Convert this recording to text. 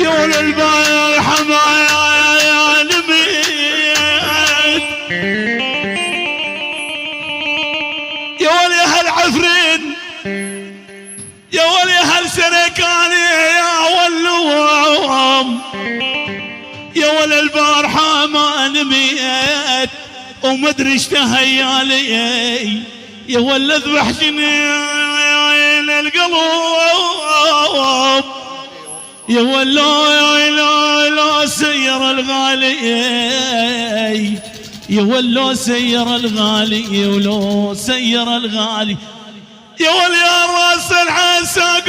يا ولد البارحة ما نميت يا ولي هالعفرين يا ولي هالسنكاني يا ولوم يا ولد البارحة ما نميت ومدري اشتهيالي يا ولد اذبح جنين القلب يا ولا سير الغالي يا ولا سير الغالي ولو سير الغالي يا ولي الراس الحساق